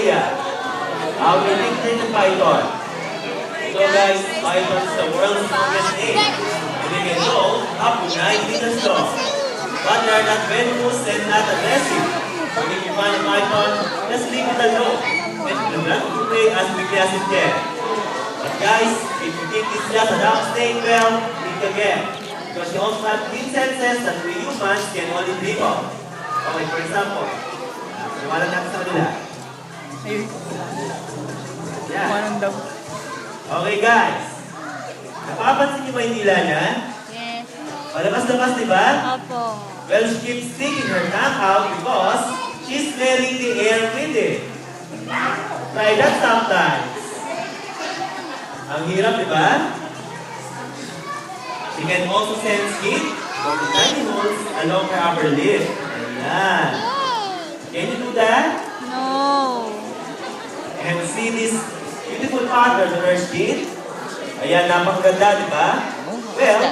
idea. We nicknamed the python. So guys, python is the world's longest snake. And they can go up to 9 meters long. But they are not venomous and not aggressive. So if you find a python, just leave it alone. And do not play as quickly as it can. But guys, if you think it's just a round snake, well, think again. Because you also have three senses that we humans can only dream of. Okay, for example, wala natin sa kanila. Ayun. Yeah. Kumanan daw. Okay guys, napapansin niyo ba yung dila niya? Yes. Malakas-lakas, di ba? Opo. Well, she keeps sticking her tongue out because she's smelling the air with it. Try that sometimes. Ang hirap, di ba? She can also sense heat from the tiny holes along her upper lip. Ayan. Can you do that? No. And see this beautiful patterns on her skin? Ayan, napakaganda, di ba? Well,